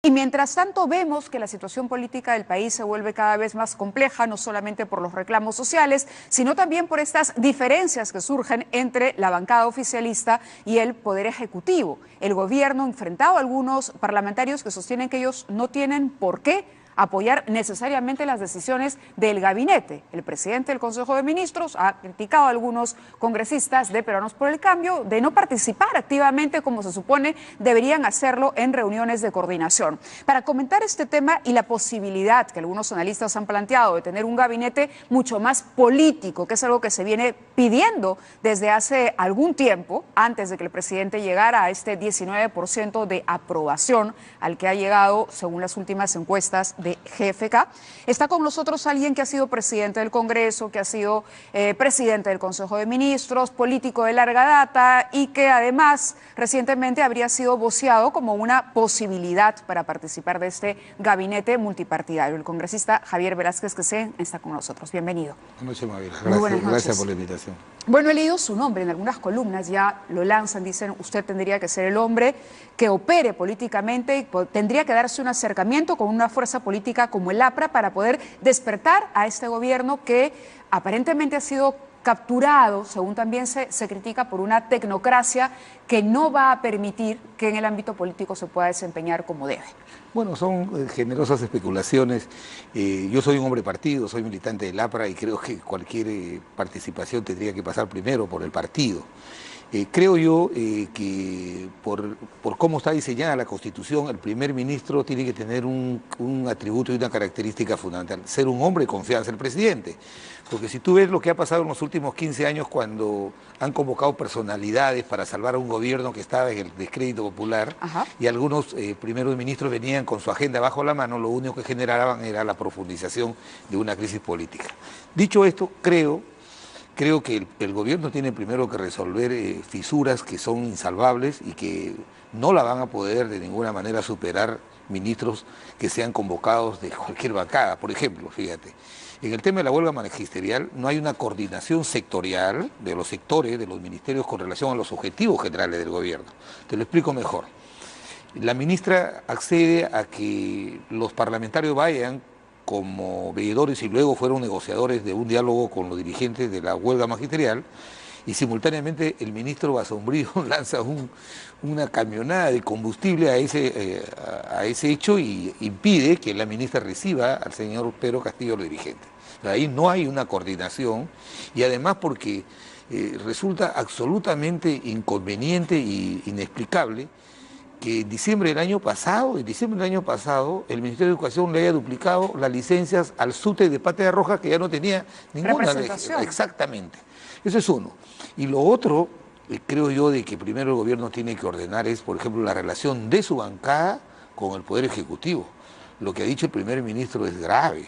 Y mientras tanto vemos que la situación política del país se vuelve cada vez más compleja, no solamente por los reclamos sociales, sino también por estas diferencias que surgen entre la bancada oficialista y el Poder Ejecutivo. El gobierno ha enfrentado a algunos parlamentarios que sostienen que ellos no tienen por qué apoyar necesariamente las decisiones del gabinete. El presidente del Consejo de Ministros ha criticado a algunos congresistas de Peruanos por el Cambio de no participar activamente como se supone deberían hacerlo en reuniones de coordinación. Para comentar este tema y la posibilidad que algunos analistas han planteado de tener un gabinete mucho más político, que es algo que se viene pidiendo desde hace algún tiempo, antes de que el presidente llegara a este 19% de aprobación al que ha llegado según las últimas encuestas de GFK. Está con nosotros alguien que ha sido presidente del Congreso, que ha sido presidente del Consejo de Ministros, político de larga data y que además recientemente habría sido voceado como una posibilidad para participar de este gabinete multipartidario. El congresista Javier Velázquez Quecén está con nosotros. Bienvenido. Buenas noches, Mavila. Gracias por la invitación. Bueno, he leído su nombre en algunas columnas, ya lo lanzan, dicen usted tendría que ser el hombre que opere políticamente y tendría que darse un acercamiento con una fuerza política como el APRA para poder despertar a este gobierno que aparentemente ha sido capturado, según también se critica, por una tecnocracia que no va a permitir que en el ámbito político se pueda desempeñar como debe. Bueno, son generosas especulaciones. Yo soy un hombre partido, soy militante del APRA y creo que cualquier participación tendría que pasar primero por el partido. Creo yo que por cómo está diseñada la Constitución, el primer ministro tiene que tener un atributo y una característica fundamental, ser un hombre de confianza del presidente. Porque si tú ves lo que ha pasado en los últimos 15 años cuando han convocado personalidades para salvar a un gobierno que estaba en el descrédito popular, Ajá. y algunos primeros ministros venían con su agenda bajo la mano, lo único que generaban era la profundización de una crisis política. Dicho esto, creo que el gobierno tiene primero que resolver fisuras que son insalvables y que no la van a poder de ninguna manera superar ministros que sean convocados de cualquier bancada. Por ejemplo, fíjate, en el tema de la huelga magisterial no hay una coordinación sectorial de los sectores, de los ministerios con relación a los objetivos generales del gobierno. Te lo explico mejor. La ministra accede a que los parlamentarios vayan como veedores y luego fueron negociadores de un diálogo con los dirigentes de la huelga magisterial, y simultáneamente el ministro Basombrío lanza una camionada de combustible a ese hecho y impide que la ministra reciba al señor Pedro Castillo, los dirigentes. Ahí no hay una coordinación, y además porque resulta absolutamente inconveniente e inexplicable que en diciembre del año pasado, el Ministerio de Educación le haya duplicado las licencias al SUTE de Patria Roja, que ya no tenía ninguna representación. Exactamente. Eso es uno. Y lo otro, creo yo, de que primero el gobierno tiene que ordenar es, por ejemplo, la relación de su bancada con el Poder Ejecutivo. Lo que ha dicho el primer ministro es grave.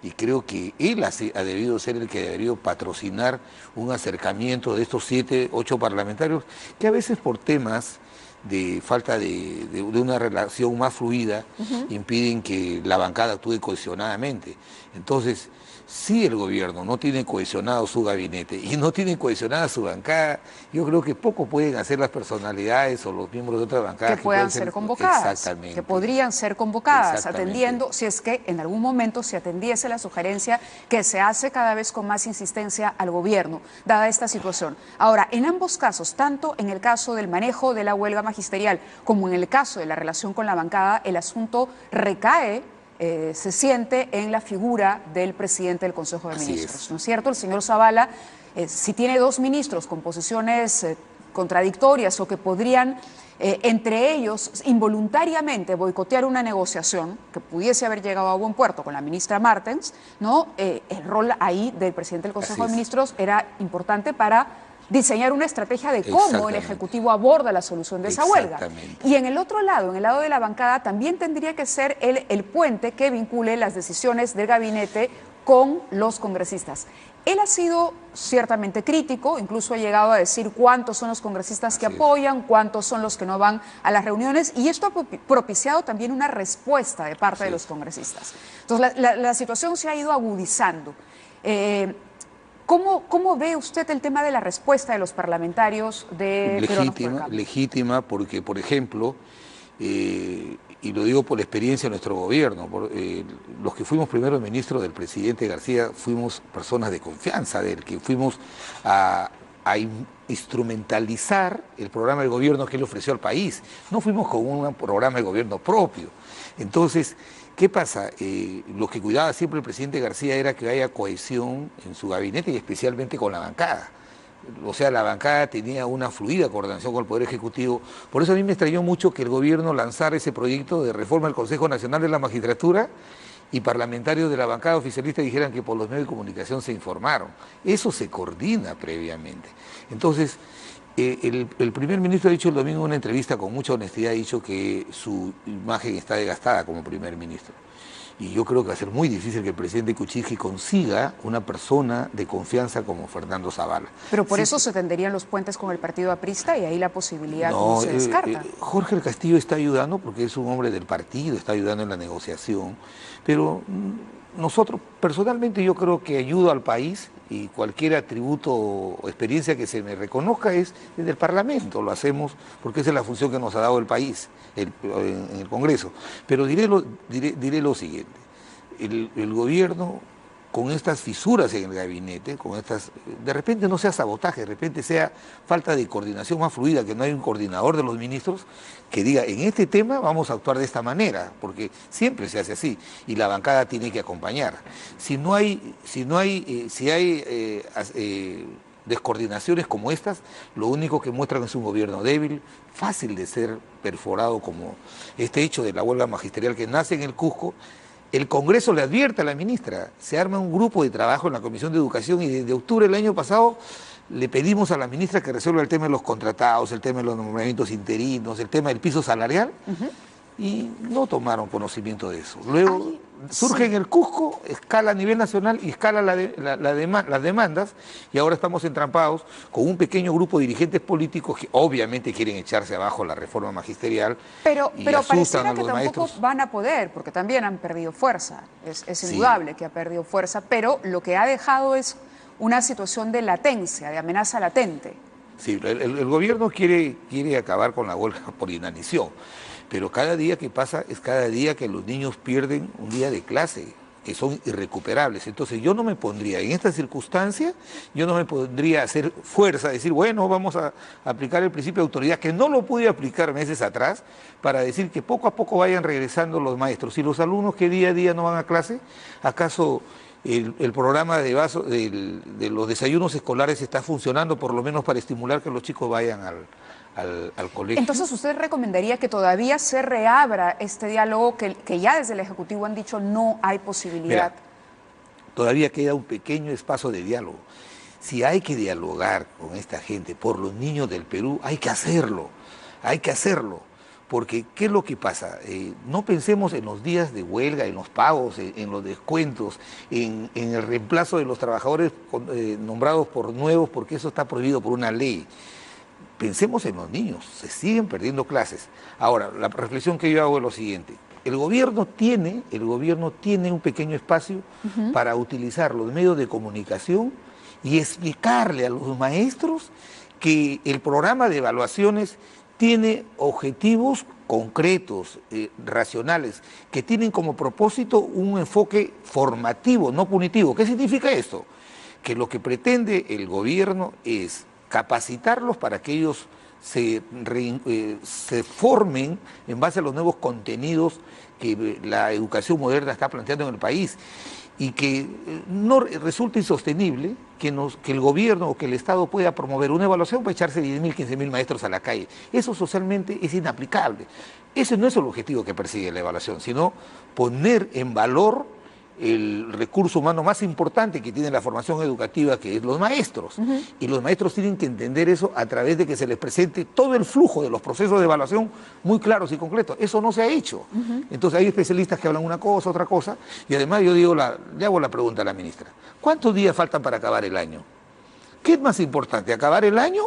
Y creo que él ha debido ser el que debería patrocinar un acercamiento de estos 7, 8 parlamentarios, que a veces por temas de falta de una relación más fluida, impiden que la bancada actúe cohesionadamente. Entonces, si el gobierno no tiene cohesionado su gabinete y no tiene cohesionada su bancada, yo creo que poco pueden hacer las personalidades o los miembros de otras bancadas que puedan ser convocadas, exactamente, que podrían ser convocadas, atendiendo, si es que en algún momento se atendiese la sugerencia que se hace cada vez con más insistencia al gobierno, dada esta situación. Ahora, en ambos casos, tanto en el caso del manejo de la huelga magisterial como en el caso de la relación con la bancada, el asunto recae, se siente en la figura del presidente del Consejo de Ministros, ¿no es cierto? El señor Zavala, si tiene dos ministros con posiciones contradictorias o que podrían entre ellos involuntariamente boicotear una negociación que pudiese haber llegado a buen puerto con la ministra Martens, ¿no? El rol ahí del presidente del Consejo de Ministros era importante para diseñar una estrategia de cómo el Ejecutivo aborda la solución de esa huelga. Y en el otro lado, en el lado de la bancada, también tendría que ser el puente que vincule las decisiones del gabinete con los congresistas. Él ha sido ciertamente crítico, incluso ha llegado a decir cuántos son los congresistas que apoyan, cuántos son los que no van a las reuniones, y esto ha propiciado también una respuesta de parte de los congresistas. Entonces, la situación se ha ido agudizando. ¿Cómo ve usted el tema de la respuesta de los parlamentarios de Peruanos por el Cambio? Legítima, porque, por ejemplo, y lo digo por la experiencia de nuestro gobierno, los que fuimos primeros ministros del presidente García fuimos personas de confianza de él, que fuimos a instrumentalizar el programa de gobierno que él ofreció al país. No fuimos con un programa de gobierno propio. Entonces, ¿qué pasa? Lo que cuidaba siempre el presidente García era que haya cohesión en su gabinete y especialmente con la bancada. O sea, la bancada tenía una fluida coordinación con el Poder Ejecutivo. Por eso a mí me extrañó mucho que el gobierno lanzara ese proyecto de reforma del Consejo Nacional de la Magistratura y parlamentarios de la bancada oficialista dijeran que por los medios de comunicación se informaron. Eso se coordina previamente. Entonces, el primer ministro ha dicho el domingo en una entrevista con mucha honestidad, ha dicho que su imagen está desgastada como primer ministro. Y yo creo que va a ser muy difícil que el presidente Kuczynski consiga una persona de confianza como Fernando Zavala. Pero por eso se tenderían los puentes con el partido aprista y ahí la posibilidad no se descarta. Jorge el Castillo está ayudando porque es un hombre del partido, está ayudando en la negociación, pero nosotros, personalmente yo creo que ayudo al país y cualquier atributo o experiencia que se me reconozca es desde el Parlamento, lo hacemos porque esa es la función que nos ha dado el país en el Congreso. Pero diré lo siguiente, el gobierno con estas fisuras en el gabinete, de repente no sea sabotaje, de repente sea falta de coordinación más fluida, que no hay un coordinador de los ministros que diga, en este tema vamos a actuar de esta manera, porque siempre se hace así, y la bancada tiene que acompañar. Si hay descoordinaciones como estas, lo único que muestran es un gobierno débil, fácil de ser perforado, como este hecho de la huelga magisterial que nace en el Cusco. El Congreso le advierte a la ministra, se arma un grupo de trabajo en la Comisión de Educación y desde octubre del año pasado le pedimos a la ministra que resuelva el tema de los contratados, el tema de los nombramientos interinos, el tema del piso salarial, y no tomaron conocimiento de eso. Luego surge en el Cusco, escala a nivel nacional y escala las demandas, y ahora estamos entrampados con un pequeño grupo de dirigentes políticos que obviamente quieren echarse abajo la reforma magisterial. Pero asustan pareciera que tampoco van a poder, porque también han perdido fuerza. Es indudable que ha perdido fuerza, pero lo que ha dejado es una situación de latencia, de amenaza latente. Sí, el gobierno quiere acabar con la huelga por inanición. Pero cada día que pasa es cada día que los niños pierden un día de clase, que son irrecuperables. Entonces yo no me pondría, en esta circunstancia, yo no me pondría a hacer fuerza, a decir, bueno, vamos a aplicar el principio de autoridad, que no lo pude aplicar meses atrás, para decir que poco a poco vayan regresando los maestros. Y los alumnos que día a día no van a clase, ¿acaso el programa de los desayunos escolares está funcionando, por lo menos para estimular que los chicos vayan al colegio? Entonces, ¿usted recomendaría que todavía se reabra este diálogo que ya desde el Ejecutivo han dicho no hay posibilidad? Mira, todavía queda un pequeño espacio de diálogo. Si hay que dialogar con esta gente por los niños del Perú, hay que hacerlo, porque ¿qué es lo que pasa? No pensemos en los días de huelga, en los pagos, en los descuentos, en el reemplazo de los trabajadores nombrados por nuevos, porque eso está prohibido por una ley. Pensemos en los niños, se siguen perdiendo clases. Ahora, la reflexión que yo hago es lo siguiente. El gobierno tiene un pequeño espacio para utilizar los medios de comunicación y explicarle a los maestros que el programa de evaluaciones tiene objetivos concretos, racionales, que tienen como propósito un enfoque formativo, no punitivo. ¿Qué significa esto? Que lo que pretende el gobierno es capacitarlos para que ellos se formen en base a los nuevos contenidos que la educación moderna está planteando en el país, y que no resulte insostenible que el gobierno o que el Estado pueda promover una evaluación para echarse 10.000, 15.000 maestros a la calle. Eso socialmente es inaplicable. Ese no es el objetivo que persigue la evaluación, sino poner en valor el recurso humano más importante que tiene la formación educativa, que es los maestros. Y los maestros tienen que entender eso a través de que se les presente todo el flujo de los procesos de evaluación muy claros y concretos. Eso no se ha hecho. Entonces hay especialistas que hablan una cosa, otra cosa, y además yo digo, le hago la pregunta a la ministra: ¿cuántos días faltan para acabar el año? ¿Qué es más importante, acabar el año,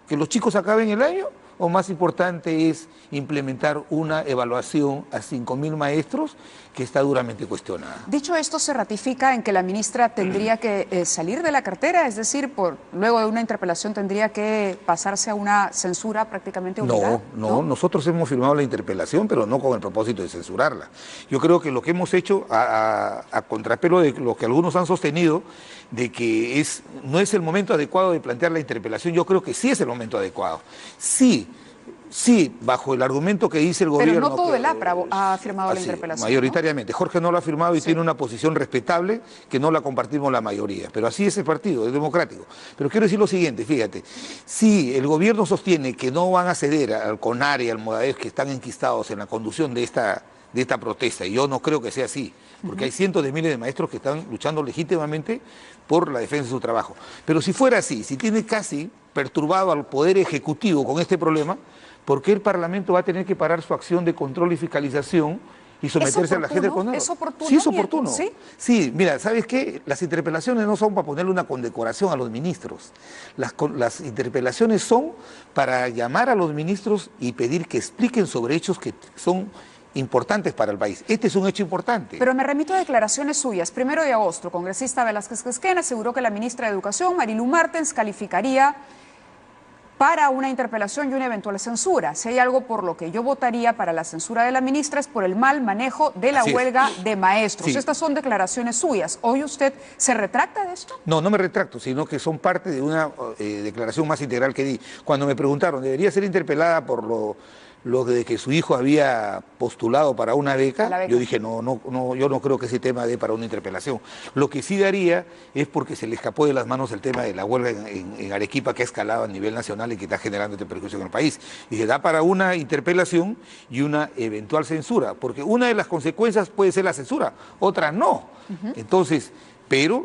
que los chicos acaben el año, o más importante es implementar una evaluación a 5.000 maestros que está duramente cuestionada? Dicho esto, ¿se ratifica en que la ministra tendría que salir de la cartera? Es decir, luego de una interpelación tendría que pasarse a una censura prácticamente obligada. No, nosotros hemos firmado la interpelación, pero no con el propósito de censurarla. Yo creo que lo que hemos hecho, a contrapelo de lo que algunos han sostenido, de que no es el momento adecuado de plantear la interpelación, yo creo que sí es el momento adecuado. Sí, bajo el argumento que dice el gobierno. Pero no todo el APRA ha firmado la interpelación. Mayoritariamente. ¿No? Jorge no lo ha firmado y tiene una posición respetable que no la compartimos la mayoría. Pero así es el partido, es democrático. Pero quiero decir lo siguiente, fíjate. Si el gobierno sostiene que no van a ceder al CONAR y al MODAES que están enquistados en la conducción de esta protesta, y yo no creo que sea así, porque hay cientos de miles de maestros que están luchando legítimamente por la defensa de su trabajo. Pero si fuera así, si tiene casi perturbado al Poder Ejecutivo con este problema, ¿por qué el Parlamento va a tener que parar su acción de control y fiscalización y someterse a la gente del CONAR? ¿Es oportuno? Sí, es oportuno. ¿Sí? Sí, mira, ¿sabes qué? Las interpelaciones no son para ponerle una condecoración a los ministros. Las interpelaciones son para llamar a los ministros y pedir que expliquen sobre hechos que son importantes para el país. Este es un hecho importante. Pero me remito a declaraciones suyas. 1 de agosto, congresista Velázquez Quisquén aseguró que la ministra de Educación, Marilu Martens, calificaría para una interpelación y una eventual censura. Si hay algo por lo que yo votaría para la censura de la ministra es por el mal manejo de la huelga de maestros. Sí. Estas son declaraciones suyas. ¿Hoy usted se retracta de esto? No me retracto, sino que son parte de una declaración más integral que di. Cuando me preguntaron, ¿debería ser interpelada por lo de que su hijo había postulado para una beca? Yo dije, yo no creo que ese tema dé para una interpelación. Lo que sí daría es porque se le escapó de las manos el tema de la huelga en Arequipa, que ha escalado a nivel nacional y que está generando esta percusión en el país. Dije, da para una interpelación y una eventual censura, porque una de las consecuencias puede ser la censura, otra no. Entonces, pero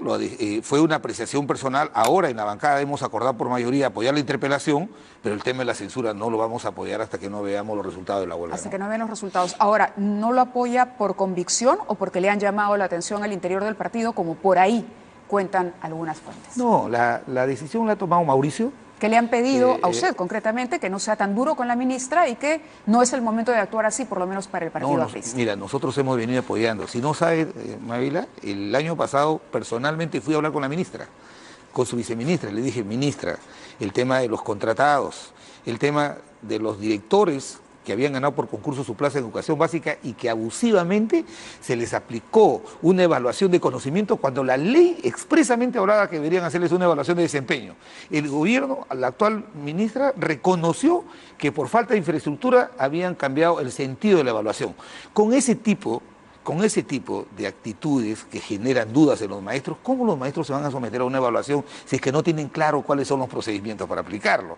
fue una apreciación personal. Ahora en la bancada hemos acordado por mayoría apoyar la interpelación, pero el tema de la censura no lo vamos a apoyar hasta que no veamos los resultados de la huelga. Hasta que no vean los resultados. Ahora, ¿no lo apoya por convicción o porque le han llamado la atención al interior del partido, como por ahí cuentan algunas fuentes? No, la decisión la ha tomado Mauricio. Que le han pedido a usted concretamente que no sea tan duro con la ministra y que no es el momento de actuar así, por lo menos para el partido aprista. Mira, nosotros hemos venido apoyando. Si no sabe, Mávila, el año pasado personalmente fui a hablar con la ministra, con su viceministra. Le dije, ministra, el tema de los contratados, el tema de los directores que habían ganado por concurso su plaza de educación básica y que abusivamente se les aplicó una evaluación de conocimiento cuando la ley expresamente hablaba que deberían hacerles una evaluación de desempeño. El gobierno, la actual ministra, reconoció que por falta de infraestructura habían cambiado el sentido de la evaluación. Con ese tipo de actitudes que generan dudas en los maestros, ¿cómo los maestros se van a someter a una evaluación si es que no tienen claro cuáles son los procedimientos para aplicarlo?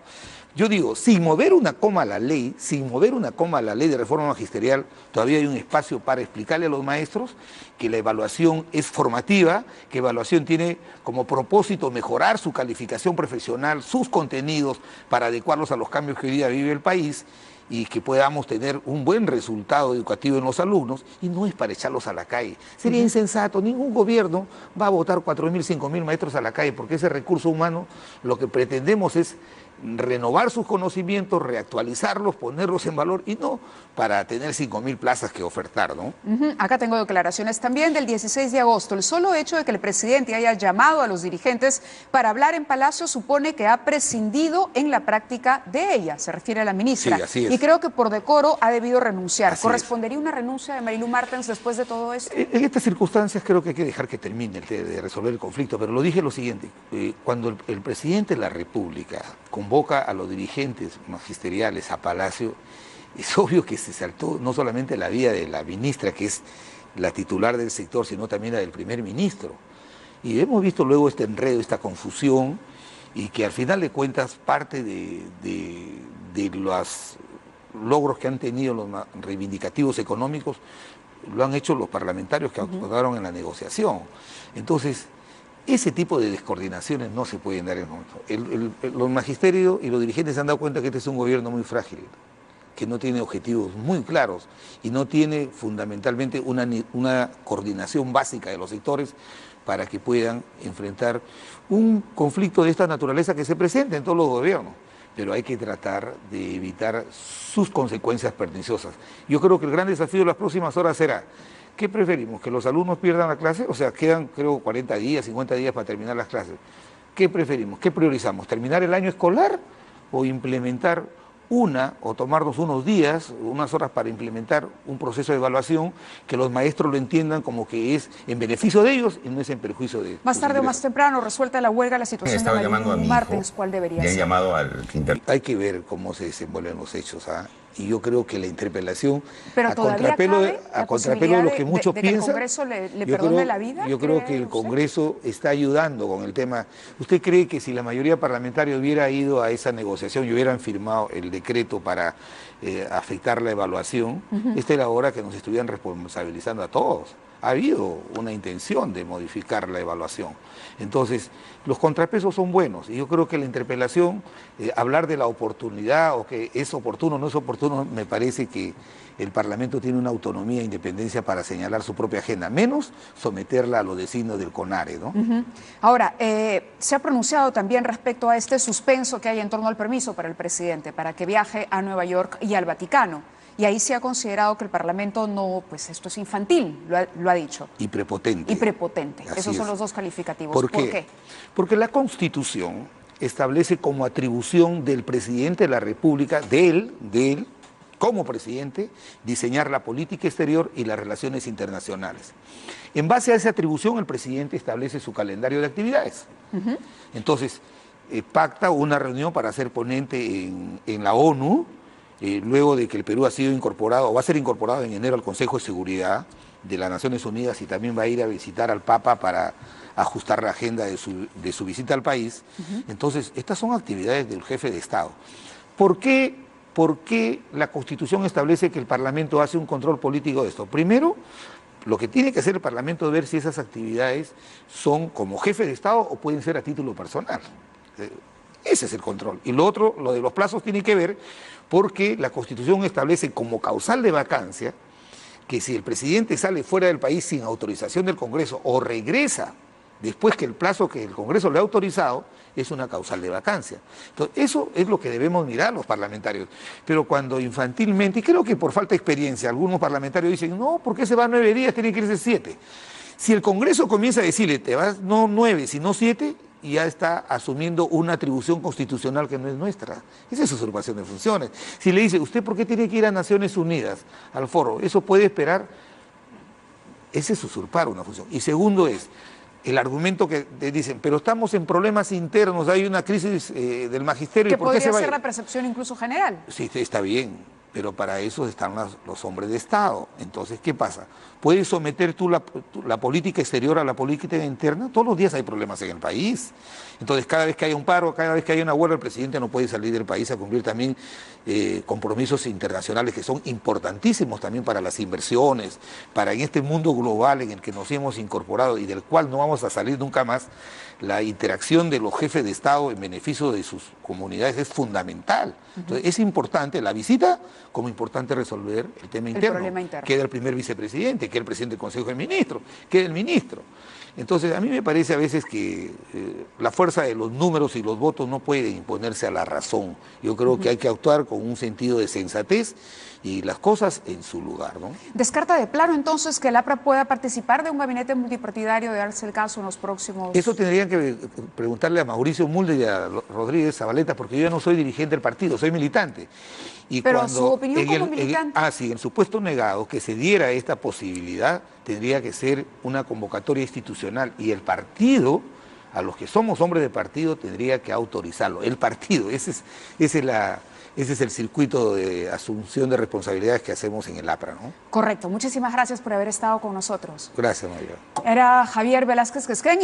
Yo digo, sin mover una coma a la ley de reforma magisterial, todavía hay un espacio para explicarle a los maestros que la evaluación es formativa, que la evaluación tiene como propósito mejorar su calificación profesional, sus contenidos, para adecuarlos a los cambios que hoy día vive el país, y que podamos tener un buen resultado educativo en los alumnos, y no es para echarlos a la calle. Sería insensato, ningún gobierno va a botar 4.000, 5.000 maestros a la calle, porque ese recurso humano lo que pretendemos es renovar sus conocimientos, reactualizarlos, ponerlos en valor, y no para tener 5.000 plazas que ofertar, ¿no? Acá tengo declaraciones también del 16 de agosto. El solo hecho de que el presidente haya llamado a los dirigentes para hablar en Palacio supone que ha prescindido en la práctica de ella, se refiere a la ministra. Sí, así es. Y creo que por decoro ha debido renunciar. Así ¿Correspondería una renuncia de Marilu Martens después de todo esto? En estas circunstancias creo que hay que dejar que termine de resolver el conflicto, pero lo dije lo siguiente, cuando el presidente de la República convoca a los dirigentes magisteriales a Palacio, es obvio que se saltó no solamente la vía de la ministra, que es la titular del sector, sino también la del primer ministro. Y hemos visto luego este enredo, esta confusión, y que al final de cuentas parte de los logros que han tenido los reivindicativos económicos lo han hecho los parlamentarios que actuaron en la negociación. Entonces, ese tipo de descoordinaciones no se pueden dar en el momento. Los magisterios y los dirigentes se han dado cuenta que este es un gobierno muy frágil, que no tiene objetivos muy claros y no tiene fundamentalmente una coordinación básica de los sectores para que puedan enfrentar un conflicto de esta naturaleza que se presenta en todos los gobiernos. pero hay que tratar de evitar sus consecuencias perniciosas. Yo creo que el gran desafío de las próximas horas será, ¿qué preferimos? ¿Que los alumnos pierdan la clase? O sea, quedan creo 40 días, 50 días para terminar las clases. ¿Qué preferimos? ¿Qué priorizamos? ¿Terminar el año escolar o implementar o tomarnos unos días, unas horas para implementar un proceso de evaluación que los maestros lo entiendan como que es en beneficio de ellos y no es en perjuicio de más tarde o más temprano, resuelta la huelga, la situación estaba llamando a mi Martens, hijo, ¿cuál debería le han ser? llamado al Hay que ver cómo se desenvuelven los hechos, ¿ah? Y yo creo que la interpelación, pero a contrapelo de lo que muchos que piensan, el Congreso le perdone la vida. Yo creo que el Congreso está ayudando con el tema. ¿Usted cree que si la mayoría parlamentaria hubiera ido a esa negociación y hubieran firmado el decreto para afectar la evaluación, esta era la hora que nos estuvieran responsabilizando a todos? Ha habido una intención de modificar la evaluación. Entonces, los contrapesos son buenos y yo creo que la interpelación, hablar de la oportunidad o que es oportuno o no es oportuno, me parece que el Parlamento tiene una autonomía e independencia para señalar su propia agenda, menos someterla a los designios del CONARE, ¿no? Ahora, se ha pronunciado también respecto a este suspenso que hay en torno al permiso para el presidente, para que viaje a Nueva York y al Vaticano. Y ahí se ha considerado que el Parlamento no, pues esto es infantil, lo ha dicho. Y prepotente. Y prepotente. Esos son los dos calificativos. ¿Por qué? Porque la Constitución establece como atribución del presidente de la República, de él, como presidente, diseñar la política exterior y las relaciones internacionales. En base a esa atribución, el presidente establece su calendario de actividades. Entonces, pacta una reunión para ser ponente en la ONU, luego de que el Perú ha sido incorporado, o va a ser incorporado en enero al Consejo de Seguridad de las Naciones Unidas y también va a ir a visitar al Papa para ajustar la agenda de su visita al país. Entonces, estas son actividades del jefe de Estado. ¿Por qué la Constitución establece que el Parlamento hace un control político de esto? Primero, lo que tiene que hacer el Parlamento es ver si esas actividades son como jefe de Estado o pueden ser a título personal. Ese es el control. Y lo otro, lo de los plazos, tiene que ver porque la Constitución establece como causal de vacancia que si el presidente sale fuera del país sin autorización del Congreso o regresa después que el plazo que el Congreso le ha autorizado, es una causal de vacancia. Entonces, eso es lo que debemos mirar los parlamentarios. Pero cuando infantilmente, y creo que por falta de experiencia, algunos parlamentarios dicen, no, ¿por qué se va 9 días? Tiene que irse 7. Si el Congreso comienza a decirle, te vas no 9, sino 7, y ya está asumiendo una atribución constitucional que no es nuestra. Esa es usurpación de funciones. Si le dice, ¿usted por qué tiene que ir a Naciones Unidas, al foro? ¿Eso puede esperar? Ese es usurpar una función. Y segundo es, el argumento que te dicen, pero estamos en problemas internos, hay una crisis del magisterio. Que ¿y por qué se va? podría ser la percepción incluso general. Sí, está bien, pero para eso están los hombres de Estado. Entonces, ¿qué pasa? ¿Puedes someter tú la política exterior a la política interna? Todos los días hay problemas en el país. Entonces, cada vez que haya un paro, cada vez que haya una huelga, el presidente no puede salir del país a cumplir también compromisos internacionales que son importantísimos también para las inversiones, para en este mundo global en el que nos hemos incorporado y del cual no vamos a salir nunca más. La interacción de los jefes de Estado en beneficio de sus comunidades es fundamental. Entonces, es importante la visita, como importante resolver el tema interno. Problema interno. Queda el primer vicepresidente, queda el presidente del Consejo de Ministros, queda el ministro. Entonces, a mí me parece a veces que la fuerza de los números y los votos no puede imponerse a la razón. Yo creo que hay que actuar con un sentido de sensatez y las cosas en su lugar, ¿no? ¿Descarta de plano entonces que el APRA pueda participar de un gabinete multipartidario de darse el caso en los próximos...? Eso tendrían que preguntarle a Mauricio Mulder y a Rodríguez Zabaleta, porque yo ya no soy dirigente del partido, soy militante. Y pero cuando su opinión como militante... en el supuesto negado que se diera esta posibilidad, tendría que ser una convocatoria institucional y el partido, a los que somos hombres de partido, tendría que autorizarlo. El partido, ese es el circuito de asunción de responsabilidades que hacemos en el APRA, ¿no? Correcto. Muchísimas gracias por haber estado con nosotros. Gracias, María. Era Javier Velázquez Quisqueñi.